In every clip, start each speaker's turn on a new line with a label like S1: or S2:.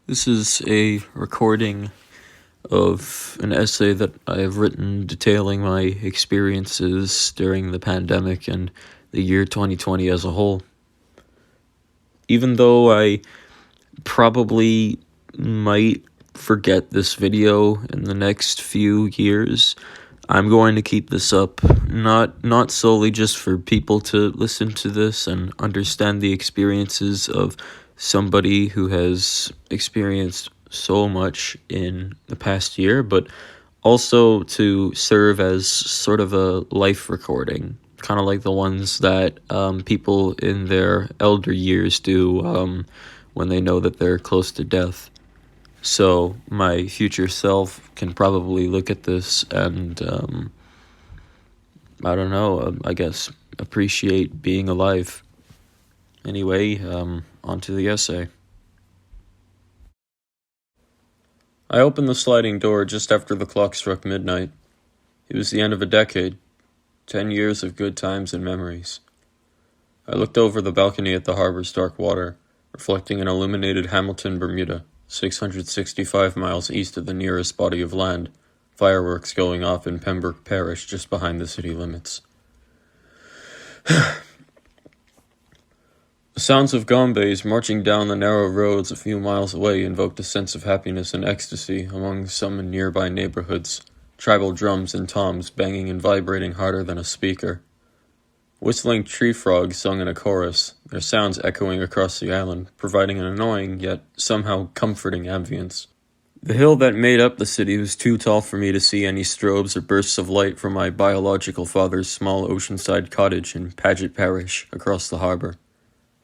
S1: This is a recording of an essay that I have written detailing my experiences during the pandemic and the year 2020 as a whole. Even though I probably might forget this video in the next few years, I'm going to keep this up, not solely just for people to listen to this and understand the experiences of somebody who has experienced so much in the past year, but also to serve as sort of a life recording, kind of like the ones that people in their elder years do when they know that they're close to death. So my future self can probably look at this and, I don't know, I guess appreciate being alive. Anyway, on to the essay. I opened the sliding door just after the clock struck midnight. It was the end of a decade, 10 years of good times and memories. I looked over the balcony at the harbor's dark water, reflecting an illuminated Hamilton, Bermuda, 665 miles east of the nearest body of land, fireworks going off in Pembroke Parish just behind the city limits. The sounds of gombays marching down the narrow roads a few miles away invoked a sense of happiness and ecstasy among some nearby neighborhoods, tribal drums and toms banging and vibrating harder than a speaker. Whistling tree frogs sung in a chorus, their sounds echoing across the island, providing an annoying yet somehow comforting ambience. The hill that made up the city was too tall for me to see any strobes or bursts of light from my biological father's small oceanside cottage in Paget Parish across the harbor.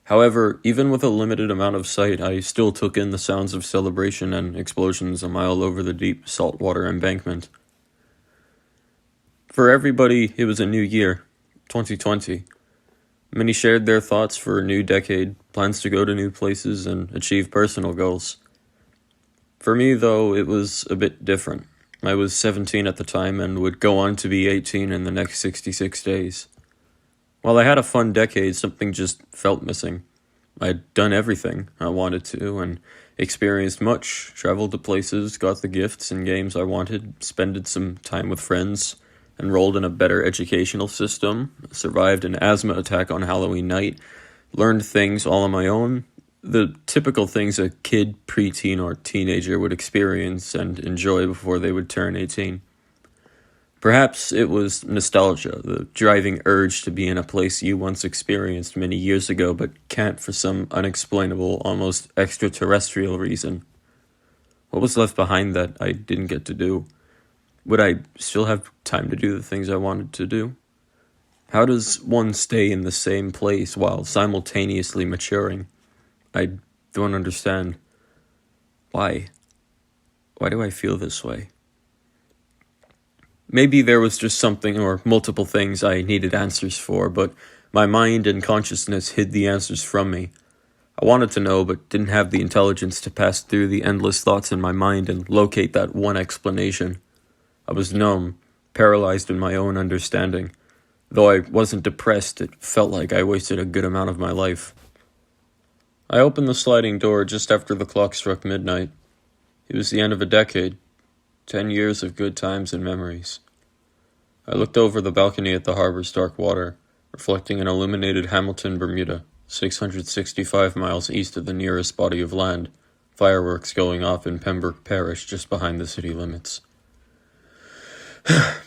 S1: However, even with a limited amount of sight, I still took in the sounds of celebration and explosions a mile over the deep saltwater embankment. For everybody, it was a new year, 2020. Many shared their thoughts for a new decade, plans to go to new places, and achieve personal goals. For me, though, it was a bit different. I was 17 at the time and would go on to be 18 in the next 66 days. While I had a fun decade, something just felt missing. I'd done everything I wanted to and experienced much, traveled to places, got the gifts and games I wanted, spended some time with friends, enrolled in a better educational system, survived an asthma attack on Halloween night, learned things all on my own, the typical things a kid, preteen, or teenager would experience and enjoy before they would turn 18. Perhaps it was nostalgia, the driving urge to be in a place you once experienced many years ago but can't for some unexplainable, almost extraterrestrial reason. What was left behind that I didn't get to do? Would I still have time to do the things I wanted to do? How does one stay in the same place while simultaneously maturing? I don't understand. Why? Why do I feel this way? Maybe there was just something or multiple things I needed answers for, but my mind and consciousness hid the answers from me. I wanted to know, but didn't have the intelligence to pass through the endless thoughts in my mind and locate that one explanation. I was numb, paralyzed in my own understanding. Though I wasn't depressed, it felt like I wasted a good amount of my life. I opened the sliding door just after the clock struck midnight. It was the end of a decade, 10 years of good times and memories. I looked over the balcony at the harbor's dark water, reflecting an illuminated Hamilton, Bermuda, 665 miles east of the nearest body of land, fireworks going off in Pembroke Parish just behind the city limits. The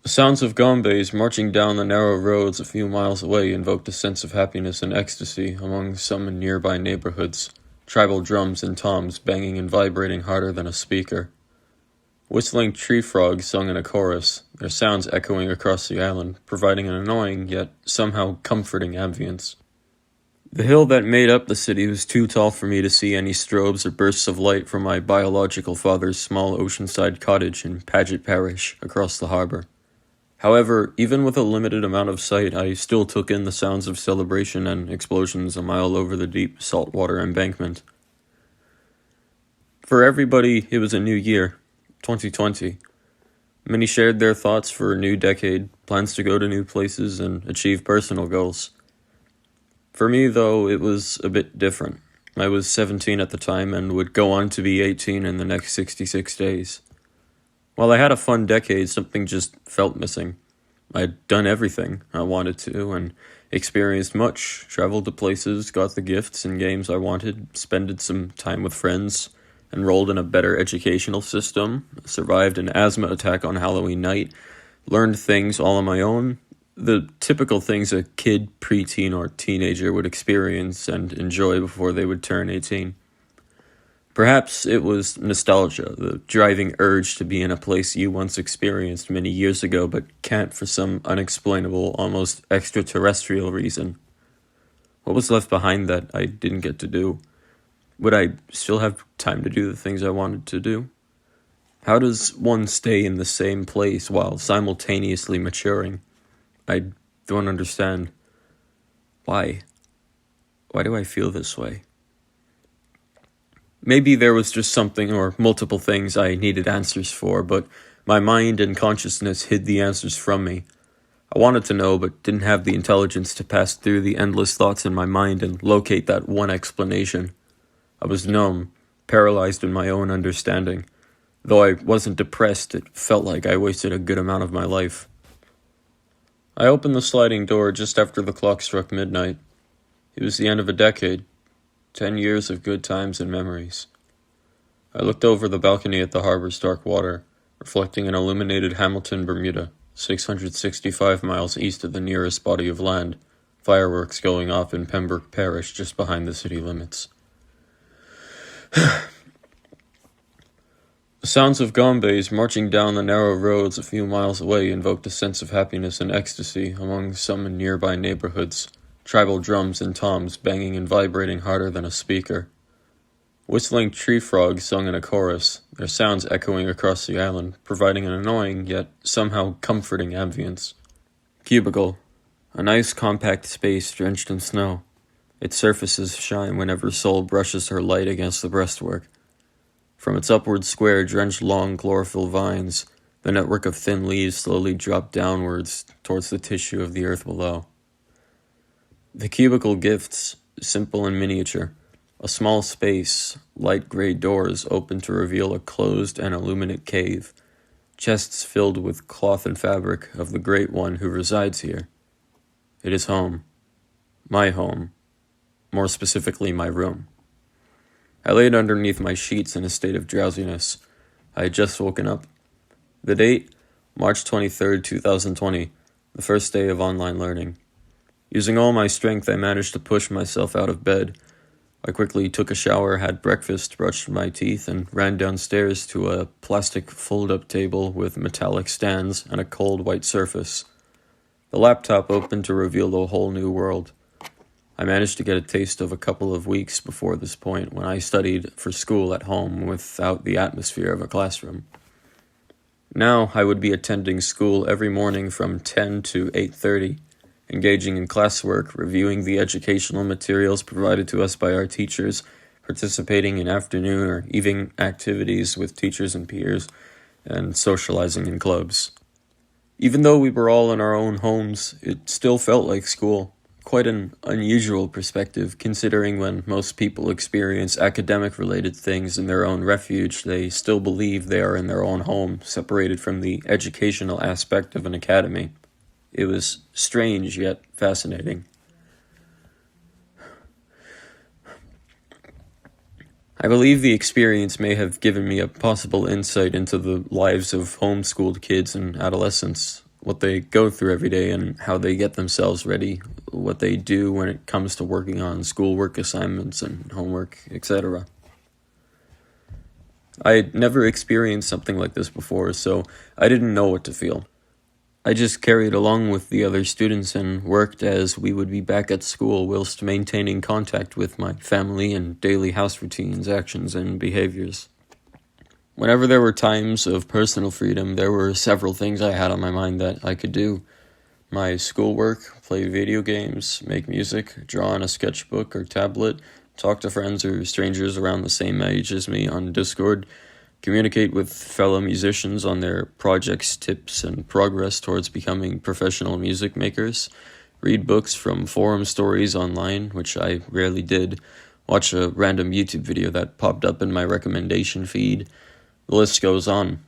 S1: sounds of gombays marching down the narrow roads a few miles away invoked a sense of happiness and ecstasy among some nearby neighborhoods, tribal drums and toms banging and vibrating harder than a speaker. Whistling tree frogs sung in a chorus, their sounds echoing across the island, providing an annoying yet somehow comforting ambience. The hill that made up the city was too tall for me to see any strobes or bursts of light from my biological father's small oceanside cottage in Paget Parish across the harbor. However, even with a limited amount of sight, I still took in the sounds of celebration and explosions a mile over the deep saltwater embankment. For everybody, it was a new year, 2020. Many shared their thoughts for a new decade, plans to go to new places and achieve personal goals. For me, though, it was a bit different. I was 17 at the time and would go on to be 18 in the next 66 days. While I had a fun decade, something just felt missing. I'd done everything I wanted to and experienced much, traveled to places, got the gifts and games I wanted, spended some time with friends, enrolled in a better educational system, survived an asthma attack on Halloween night, learned things all on my own, the typical things a kid, preteen, or teenager would experience and enjoy before they would turn 18. Perhaps it was nostalgia, the driving urge to be in a place you once experienced many years ago but can't for some unexplainable, almost extraterrestrial reason. What was left behind that I didn't get to do? Would I still have time to do the things I wanted to do? How does one stay in the same place while simultaneously maturing? I don't understand. Why? Why do I feel this way? Maybe there was just something or multiple things I needed answers for, but my mind and consciousness hid the answers from me. I wanted to know, but didn't have the intelligence to pass through the endless thoughts in my mind and locate that one explanation. I was numb, paralyzed in my own understanding. Though I wasn't depressed, it felt like I wasted a good amount of my life. I opened the sliding door just after the clock struck midnight. It was the end of a decade. 10 years of good times and memories. I looked over the balcony at the harbor's dark water, reflecting an illuminated Hamilton, Bermuda, 665 miles east of the nearest body of land, fireworks going off in Pembroke Parish just behind the city limits. The sounds of gombays marching down the narrow roads a few miles away invoked a sense of happiness and ecstasy among some nearby neighborhoods. Tribal drums and toms banging and vibrating harder than a speaker. Whistling tree frogs sung in a chorus, their sounds echoing across the island, providing an annoying yet somehow comforting ambience. Cubicle, a nice compact space drenched in snow. Its surfaces shine whenever Sol brushes her light against the breastwork. From its upward square drenched long chlorophyll vines, the network of thin leaves slowly drop downwards towards the tissue of the earth below. The cubicle gifts, simple and miniature, a small space, light gray doors open to reveal a closed and illuminate cave, chests filled with cloth and fabric of the Great One who resides here. It is home. My home. More specifically, my room. I laid underneath my sheets in a state of drowsiness. I had just woken up. The date? March 23rd, 2020, the first day of online learning. Using all my strength, I managed to push myself out of bed. I quickly took a shower, had breakfast, brushed my teeth, and ran downstairs to a plastic fold-up table with metallic stands and a cold white surface. The laptop opened to reveal a whole new world. I managed to get a taste of a couple of weeks before this point when I studied for school at home without the atmosphere of a classroom. Now I would be attending school every morning from 10 to 8:30. Engaging in classwork, reviewing the educational materials provided to us by our teachers, participating in afternoon or evening activities with teachers and peers, and socializing in clubs. Even though we were all in our own homes, it still felt like school. Quite an unusual perspective, considering when most people experience academic-related things in their own refuge, they still believe they are in their own home, separated from the educational aspect of an academy. It was strange yet fascinating. I believe the experience may have given me a possible insight into the lives of homeschooled kids and adolescents, what they go through every day and how they get themselves ready, what they do when it comes to working on schoolwork assignments and homework, etc. I had never experienced something like this before, so I didn't know what to feel. I just carried along with the other students and worked as we would be back at school whilst maintaining contact with my family and daily house routines, actions, and behaviors. Whenever there were times of personal freedom, there were several things I had on my mind that I could do. My schoolwork, play video games, make music, draw on a sketchbook or tablet, talk to friends or strangers around the same age as me on Discord, communicate with fellow musicians on their projects, tips, and progress towards becoming professional music makers, read books from forum stories online, which I rarely did, watch a random YouTube video that popped up in my recommendation feed. The list goes on.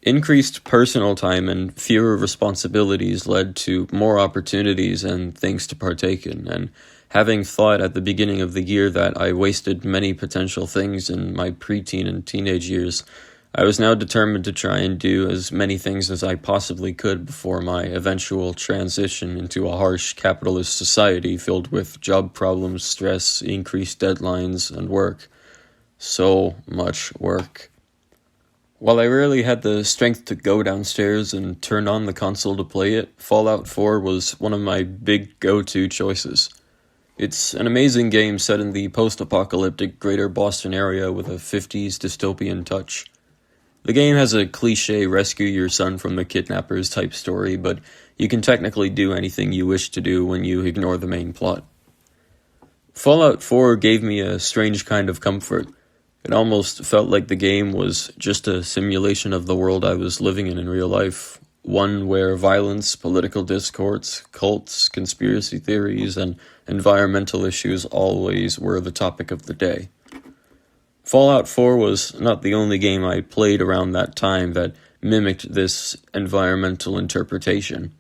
S1: Increased personal time and fewer responsibilities led to more opportunities and things to partake in, and having thought at the beginning of the year that I wasted many potential things in my preteen and teenage years, I was now determined to try and do as many things as I possibly could before my eventual transition into a harsh capitalist society filled with job problems, stress, increased deadlines, and work. So much work. While I rarely had the strength to go downstairs and turn on the console to play it, Fallout 4 was one of my big go-to choices. It's an amazing game set in the post-apocalyptic greater Boston area with a 50s dystopian touch. The game has a cliché rescue your son from the kidnappers type story, but you can technically do anything you wish to do when you ignore the main plot. Fallout 4 gave me a strange kind of comfort. It almost felt like the game was just a simulation of the world I was living in real life, one where violence, political discourse, cults, conspiracy theories, and environmental issues always were the topic of the day. Fallout 4 was not the only game I played around that time that mimicked this environmental interpretation.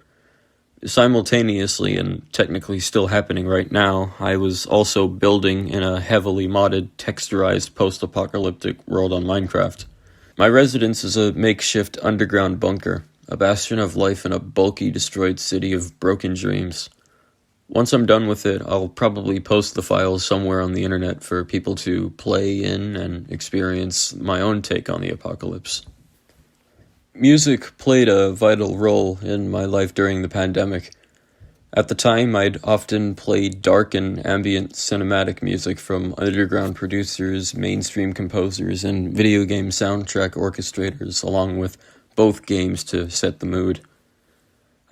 S1: Simultaneously, and technically still happening right now, I was also building in a heavily modded, texturized post-apocalyptic world on Minecraft. My residence is a makeshift underground bunker, a bastion of life in a bulky, destroyed city of broken dreams. Once I'm done with it, I'll probably post the files somewhere on the internet for people to play in and experience my own take on the apocalypse. Music played a vital role in my life during the pandemic. At the time, I'd often play dark and ambient cinematic music from underground producers, mainstream composers, and video game soundtrack orchestrators, along with both games to set the mood.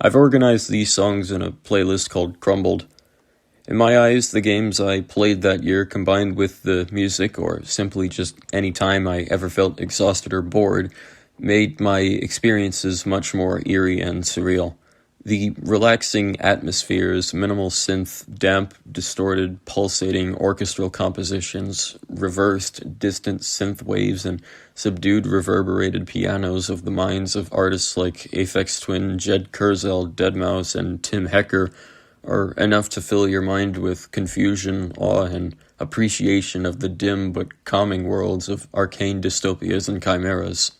S1: I've organized these songs in a playlist called Crumbled. In my eyes, the games I played that year combined with the music, or simply just any time I ever felt exhausted or bored, made my experiences much more eerie and surreal. The relaxing atmospheres, minimal synth, damp, distorted, pulsating orchestral compositions, reversed, distant synth waves, and subdued reverberated pianos of the minds of artists like Aphex Twin, Jed Kurzel, Deadmau5, and Tim Hecker are enough to fill your mind with confusion, awe, and appreciation of the dim but calming worlds of arcane dystopias and chimeras.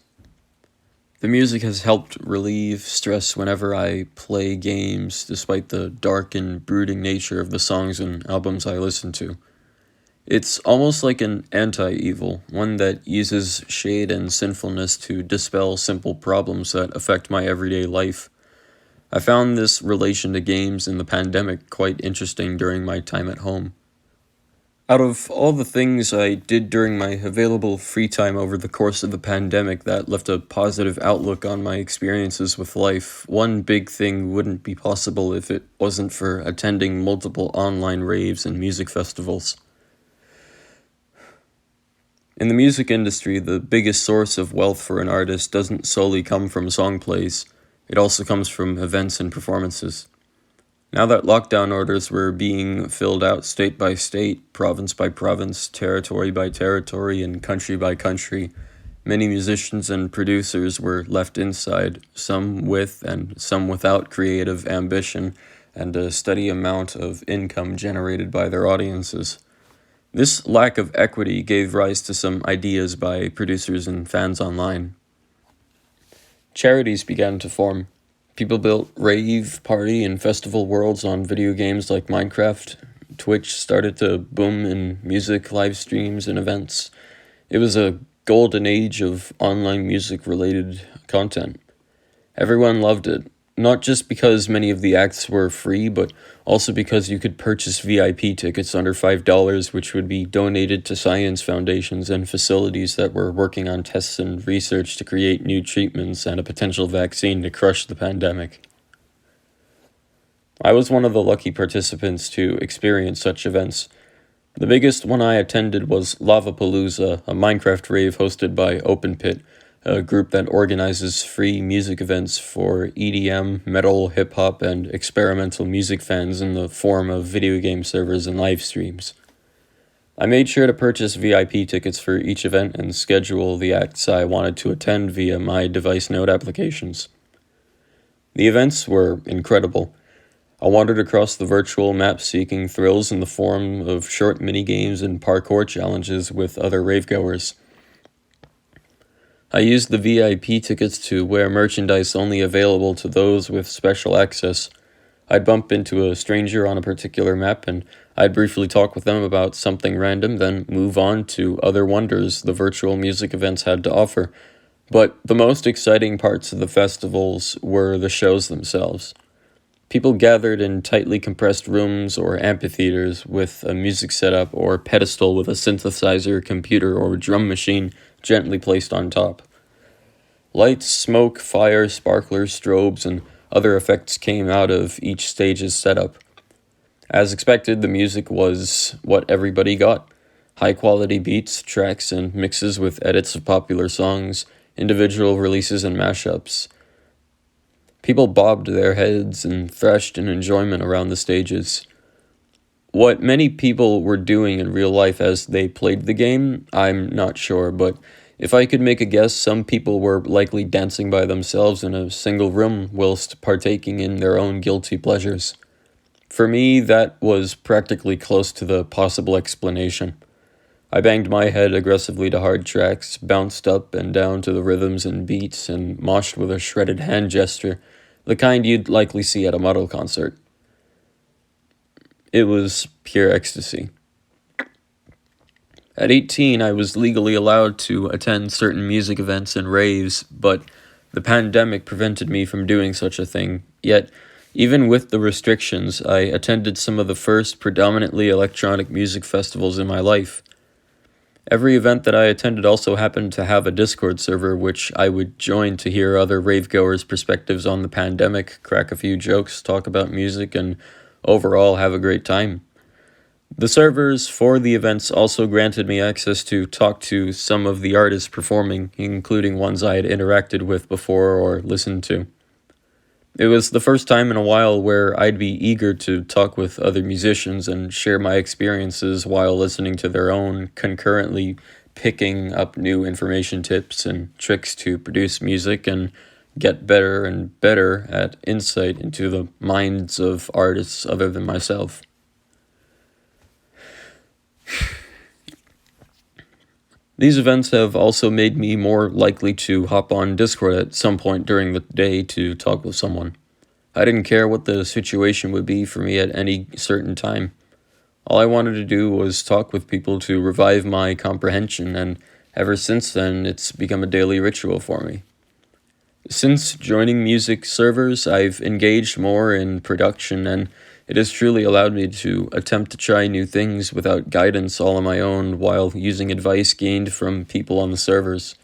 S1: The music has helped relieve stress whenever I play games, despite the dark and brooding nature of the songs and albums I listen to. It's almost like an anti-evil, one that uses shade and sinfulness to dispel simple problems that affect my everyday life. I found this relation to games in the pandemic quite interesting during my time at home. Out of all the things I did during my available free time over the course of the pandemic that left a positive outlook on my experiences with life, one big thing wouldn't be possible if it wasn't for attending multiple online raves and music festivals. In the music industry, the biggest source of wealth for an artist doesn't solely come from song plays. It also comes from events and performances. Now that lockdown orders were being filled out state by state, province by province, territory by territory, and country by country, many musicians and producers were left inside, some with and some without creative ambition and a steady amount of income generated by their audiences. This lack of equity gave rise to some ideas by producers and fans online. Charities began to form. People built rave, party, and festival worlds on video games like Minecraft. Twitch started to boom in music, live streams, and events. It was a golden age of online music-related content. Everyone loved it, not just because many of the acts were free, but also because you could purchase VIP tickets under $5, which would be donated to science foundations and facilities that were working on tests and research to create new treatments and a potential vaccine to crush the pandemic. I was one of the lucky participants to experience such events. The biggest one I attended was Lavapalooza, a Minecraft rave hosted by OpenPit, a group that organizes free music events for EDM, metal, hip-hop, and experimental music fans in the form of video game servers and live streams. I made sure to purchase VIP tickets for each event and schedule the acts I wanted to attend via my device note applications. The events were incredible. I wandered across the virtual map seeking thrills in the form of short mini-games and parkour challenges with other ravegoers. I used the VIP tickets to wear merchandise only available to those with special access. I'd bump into a stranger on a particular map and I'd briefly talk with them about something random, then move on to other wonders the virtual music events had to offer. But the most exciting parts of the festivals were the shows themselves. People gathered in tightly compressed rooms or amphitheaters with a music setup or pedestal with a synthesizer, computer, or drum machine gently placed on top. Lights, smoke, fire, sparklers, strobes, and other effects came out of each stage's setup. As expected, the music was what everybody got. High-quality beats, tracks, and mixes with edits of popular songs, individual releases, and mashups. People bobbed their heads and thrashed in enjoyment around the stages. What many people were doing in real life as they played the game, I'm not sure, but if I could make a guess, some people were likely dancing by themselves in a single room whilst partaking in their own guilty pleasures. For me, that was practically close to the possible explanation. I banged my head aggressively to hard tracks, bounced up and down to the rhythms and beats, and moshed with a shredded hand gesture, the kind you'd likely see at a metal concert. It was pure ecstasy. At 18, I was legally allowed to attend certain music events and raves, but the pandemic prevented me from doing such a thing. Yet, even with the restrictions, I attended some of the first predominantly electronic music festivals in my life. Every event that I attended also happened to have a Discord server which I would join to hear other ravegoers' perspectives on the pandemic, crack a few jokes, talk about music, and overall have a great time. The servers for the events also granted me access to talk to some of the artists performing, including ones I had interacted with before or listened to. It was the first time in a while where I'd be eager to talk with other musicians and share my experiences while listening to their own, concurrently picking up new information tips and tricks to produce music and get better and better at insight into the minds of artists other than myself. These events have also made me more likely to hop on Discord at some point during the day to talk with someone. I didn't care what the situation would be for me at any certain time. All I wanted to do was talk with people to revive my comprehension, and ever since then, it's become a daily ritual for me. Since joining music servers, I've engaged more in production, and it has truly allowed me to attempt to try new things without guidance all on my own while using advice gained from people on the servers.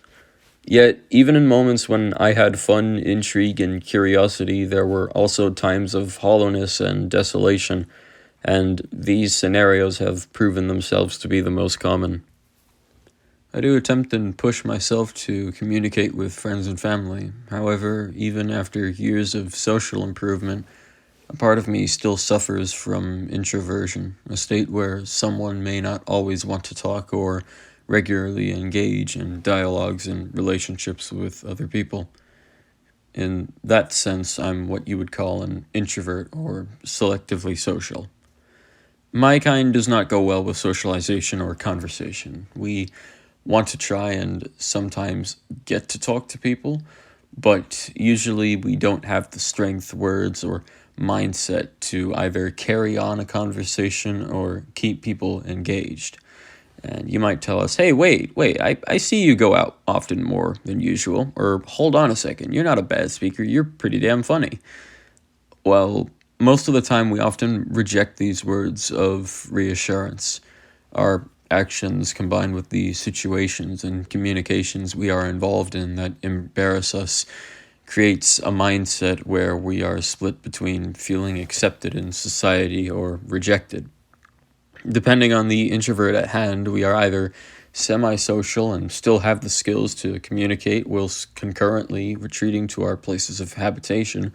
S1: Yet, even in moments when I had fun, intrigue, and curiosity, there were also times of hollowness and desolation, and these scenarios have proven themselves to be the most common. I do attempt and push myself to communicate with friends and family. However, even after years of social improvement, a part of me still suffers from introversion, a state where someone may not always want to talk or regularly engage in dialogues and relationships with other people. In that sense, I'm what you would call an introvert or selectively social. My kind does not go well with socialization or conversation. We want to try and sometimes get to talk to people, but usually we don't have the strength, words, or mindset to either carry on a conversation or keep people engaged. And you might tell us, hey, wait, I see you go out often more than usual, or hold on a second, you're not a bad speaker, you're pretty damn funny. Well, most of the time we often reject these words of reassurance. Our actions combined with the situations and communications we are involved in that embarrass us creates a mindset where we are split between feeling accepted in society or rejected. Depending on the introvert at hand, we are either semi-social and still have the skills to communicate whilst concurrently retreating to our places of habitation,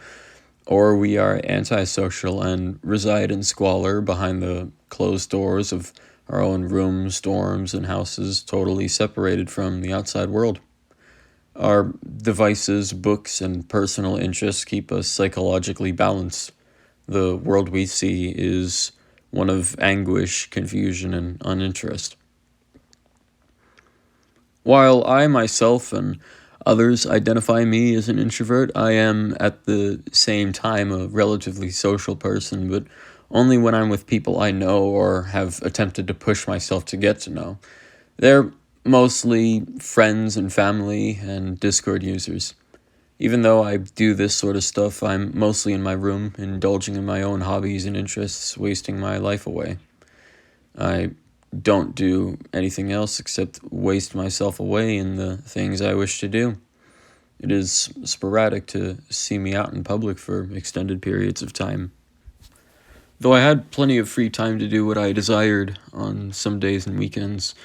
S1: or we are antisocial and reside in squalor behind the closed doors of our own rooms, dorms, and houses, totally separated from the outside world. Our devices, books, and personal interests keep us psychologically balanced. The world we see is one of anguish, confusion, and uninterest. While I myself and others identify me as an introvert, I am at the same time a relatively social person, but only when I'm with people I know or have attempted to push myself to get to know. They're mostly friends and family and Discord users. Even though I do this sort of stuff, I'm mostly in my room, indulging in my own hobbies and interests, wasting my life away. I don't do anything else except waste myself away in the things I wish to do. It is sporadic to see me out in public for extended periods of time. Though I had plenty of free time to do what I desired on some days and weekends,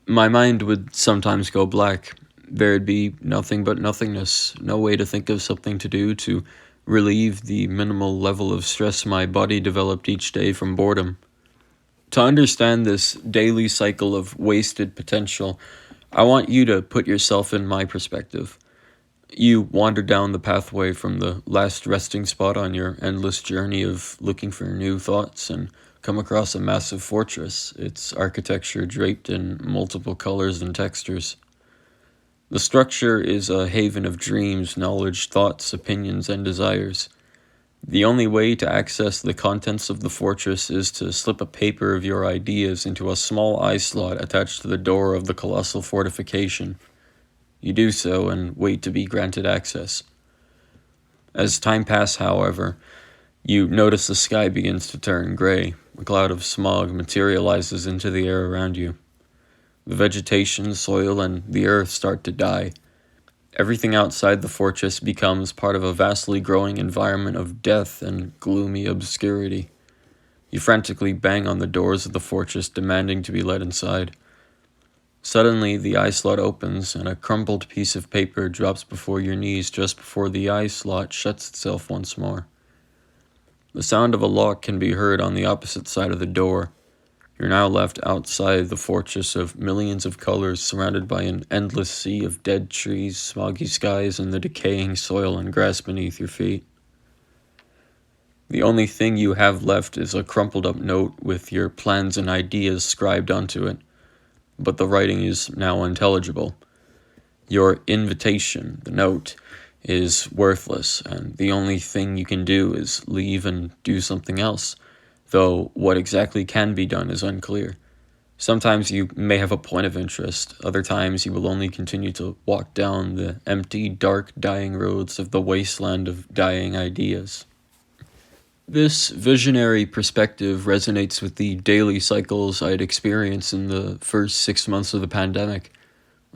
S1: my mind would sometimes go black. There'd be nothing but nothingness, no way to think of something to do to relieve the minimal level of stress my body developed each day from boredom. To understand this daily cycle of wasted potential, I want you to put yourself in my perspective. You wander down the pathway from the last resting spot on your endless journey of looking for new thoughts and come across a massive fortress, its architecture draped in multiple colors and textures. The structure is a haven of dreams, knowledge, thoughts, opinions, and desires. The only way to access the contents of the fortress is to slip a paper of your ideas into a small eye slot attached to the door of the colossal fortification. You do so and wait to be granted access. As time passes, however, you notice the sky begins to turn gray. A cloud of smog materializes into the air around you. The vegetation, soil, and the earth start to die. Everything outside the fortress becomes part of a vastly growing environment of death and gloomy obscurity. You frantically bang on the doors of the fortress, demanding to be let inside. Suddenly, the eye slot opens, and a crumpled piece of paper drops before your knees just before the eye slot shuts itself once more. The sound of a lock can be heard on the opposite side of the door. You're now left outside the fortress of millions of colors, surrounded by an endless sea of dead trees, smoggy skies, and the decaying soil and grass beneath your feet. The only thing you have left is a crumpled up note with your plans and ideas scribed onto it, but the writing is now unintelligible. Your invitation, the note, is worthless, and the only thing you can do is leave and do something else, though what exactly can be done is unclear. Sometimes you may have a point of interest, other times you will only continue to walk down the empty, dark, dying roads of the wasteland of dying ideas. This visionary perspective resonates with the daily cycles I'd experienced in the first 6 months of the pandemic.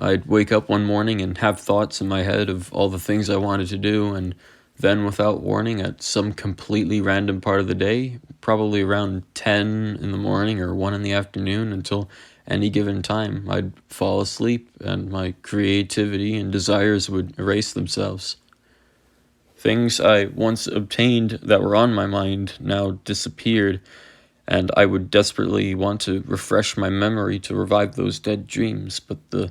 S1: I'd wake up one morning and have thoughts in my head of all the things I wanted to do, and then without warning, at some completely random part of the day, probably around 10 in the morning or 1 in the afternoon until any given time, I'd fall asleep and my creativity and desires would erase themselves. Things I once obtained that were on my mind now disappeared, and I would desperately want to refresh my memory to revive those dead dreams, but the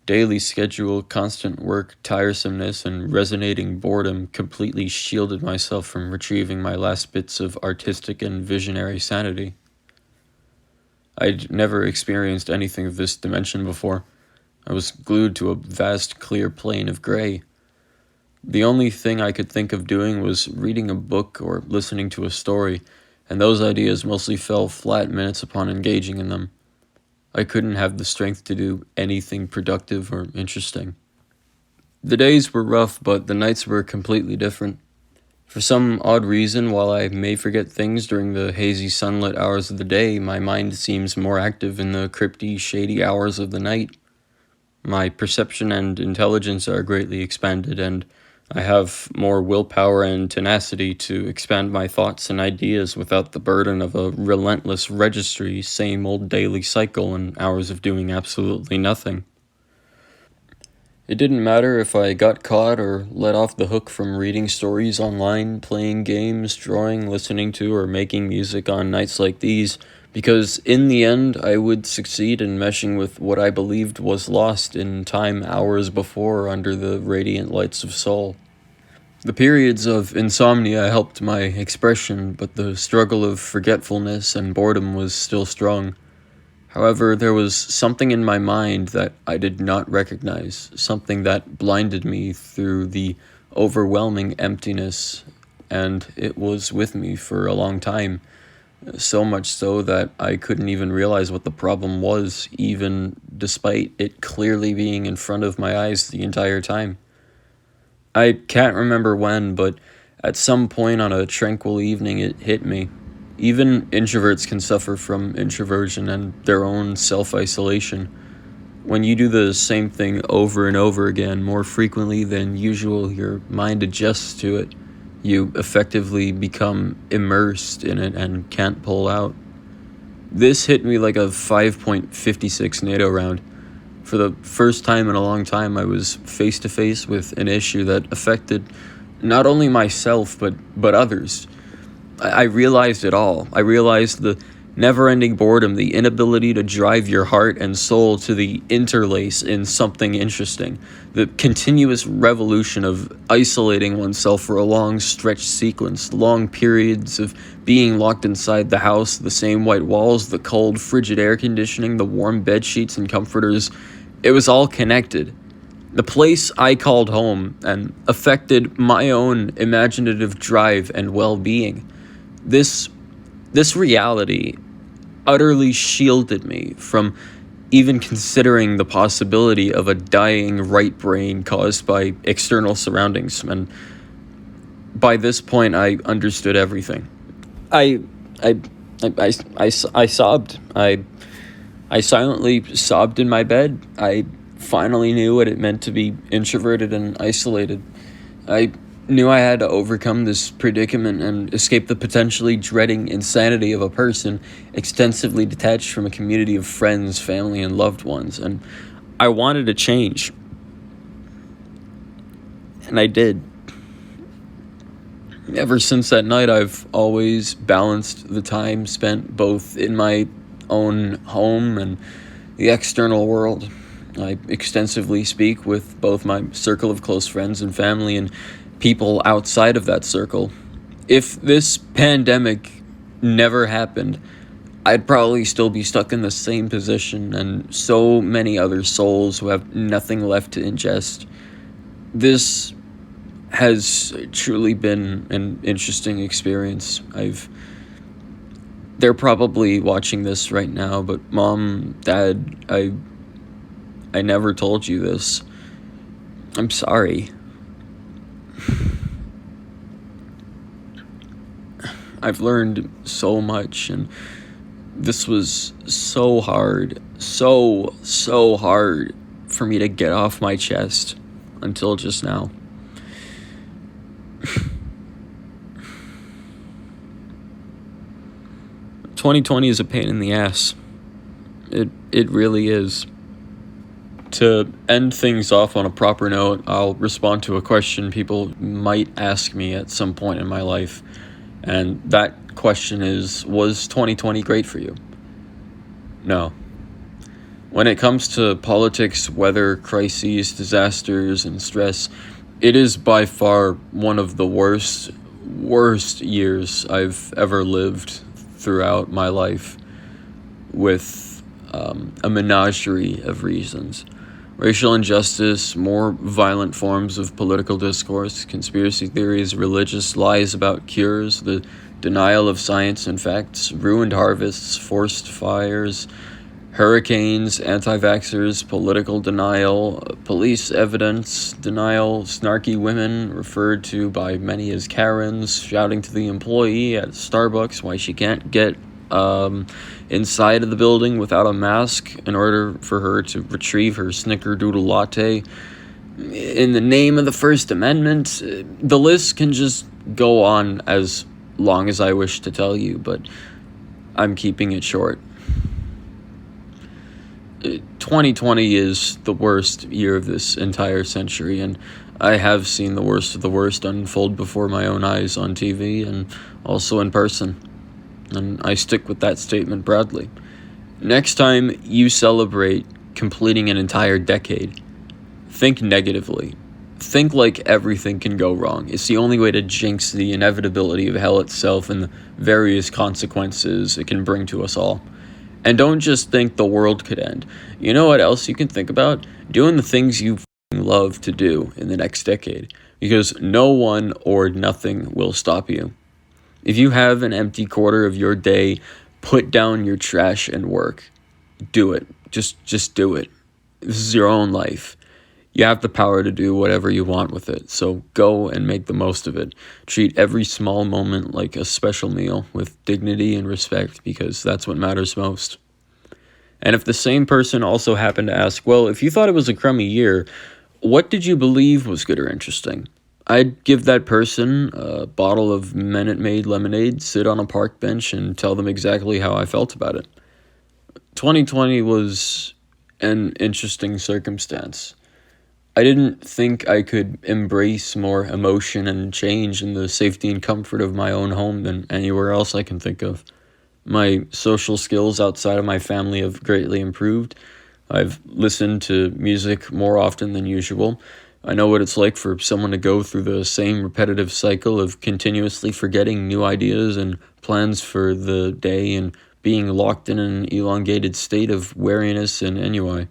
S1: daily schedule, constant work, tiresomeness, and resonating boredom completely shielded myself from retrieving my last bits of artistic and visionary sanity. I'd never experienced anything of this dimension before. I was glued to a vast, clear plane of gray. The only thing I could think of doing was reading a book or listening to a story, and those ideas mostly fell flat minutes upon engaging in them. I couldn't have the strength to do anything productive or interesting. The days were rough, but the nights were completely different. For some odd reason, while I may forget things during the hazy sunlit hours of the day, my mind seems more active in the crypty, shady hours of the night. My perception and intelligence are greatly expanded, and I have more willpower and tenacity to expand my thoughts and ideas without the burden of a relentless registry, same old daily cycle and hours of doing absolutely nothing. It didn't matter if I got caught or let off the hook from reading stories online, playing games, drawing, listening to, or making music on nights like these, because in the end, I would succeed in meshing with what I believed was lost in time hours before under the radiant lights of soul. The periods of insomnia helped my expression, but the struggle of forgetfulness and boredom was still strong. However, there was something in my mind that I did not recognize, something that blinded me through the overwhelming emptiness, and it was with me for a long time. So much so that I couldn't even realize what the problem was, even despite it clearly being in front of my eyes the entire time. I can't remember when, but at some point on a tranquil evening it hit me. Even introverts can suffer from introversion and their own self-isolation. When you do the same thing over and over again, more frequently than usual, your mind adjusts to it. You effectively become immersed in it and can't pull out. This hit me like a 5.56 NATO round. For the first time in a long time, I was face to face with an issue that affected not only myself, but others. I realized it all. I realized the never-ending boredom, the inability to drive your heart and soul to the interlace in something interesting, the continuous revolution of isolating oneself for a long stretched sequence, long periods of being locked inside the house, the same white walls, the cold, frigid air conditioning, the warm bed sheets and comforters. It was all connected. The place I called home and affected my own imaginative drive and well-being. This reality utterly shielded me from even considering the possibility of a dying right brain caused by external surroundings. And by this point, I understood everything. I sobbed. I silently sobbed in my bed. I finally knew what it meant to be introverted and isolated. I knew I had to overcome this predicament and escape the potentially dreading insanity of a person extensively detached from a community of friends, family, and loved ones. And I wanted to change. And I did. Ever since that night, I've always balanced the time spent both in my own home and the external world. I extensively speak with both my circle of close friends and family and people outside of that circle. If this pandemic never happened, I'd probably still be stuck in the same position, and so many other souls who have nothing left to ingest. This has truly been an interesting experience. They're probably watching this right now, but Mom, Dad, I never told you this. I'm sorry. I've learned so much, and this was so hard, so hard for me to get off my chest until just now. "2020 is a pain in the ass. It really is." To end things off on a proper note, I'll respond to a question people might ask me at some point in my life. And that question is, was 2020 great for you? No. When it comes to politics, weather, crises, disasters, and stress, it is by far one of the worst years I've ever lived throughout my life, with a menagerie of reasons. Racial injustice, more violent forms of political discourse, conspiracy theories, religious lies about cures, the denial of science and facts, ruined harvests, forced fires, hurricanes, anti-vaxxers, political denial, police evidence denial, snarky women referred to by many as Karens, shouting to the employee at Starbucks why she can't get inside of the building without a mask in order for her to retrieve her snickerdoodle latte. In the name of the First Amendment, the list can just go on as long as I wish to tell you, but I'm keeping it short. 2020 is the worst year of this entire century, and I have seen the worst of the worst unfold before my own eyes on TV and also in person. and I stick with that statement proudly. Next time you celebrate completing an entire decade, think negatively. Think like everything can go wrong. It's the only way to jinx the inevitability of hell itself and the various consequences it can bring to us all. And don't just think the world could end. You know what else you can think about? Doing the things you love to do in the next decade. Because no one or nothing will stop you. If you have an empty quarter of your day, put down your trash and work. Do it. Just do it. This is your own life. You have the power to do whatever you want with it, so go and make the most of it. Treat every small moment like a special meal with dignity and respect, because that's what matters most. And if the same person also happened to ask, well, if you thought it was a crummy year, what did you believe was good or interesting? I'd give that person a bottle of Minute Maid lemonade, sit on a park bench, and tell them exactly how I felt about it. 2020 was an interesting circumstance. I didn't think I could embrace more emotion and change in the safety and comfort of my own home than anywhere else I can think of. My social skills outside of my family have greatly improved. I've listened to music more often than usual. I know what it's like for someone to go through the same repetitive cycle of continuously forgetting new ideas and plans for the day and being locked in an elongated state of wariness and ennui.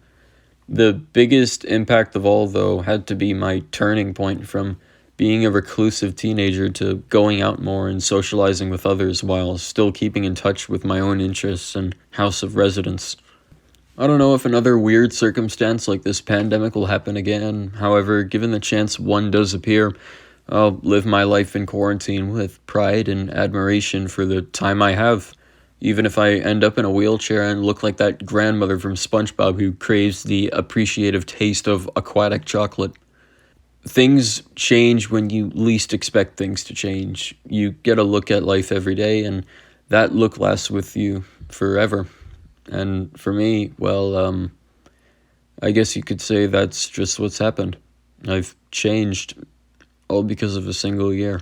S1: The biggest impact of all, though, had to be my turning point from being a reclusive teenager to going out more and socializing with others while still keeping in touch with my own interests and house of residence. I don't know if another weird circumstance like this pandemic will happen again. However, given the chance one does appear, I'll live my life in quarantine with pride and admiration for the time I have, even if I end up in a wheelchair and look like that grandmother from SpongeBob who craves the appreciative taste of aquatic chocolate. Things change when you least expect things to change. You get a look at life every day, and that look lasts with you forever. And for me, well, I guess you could say that's just what's happened. I've changed all because of a single year.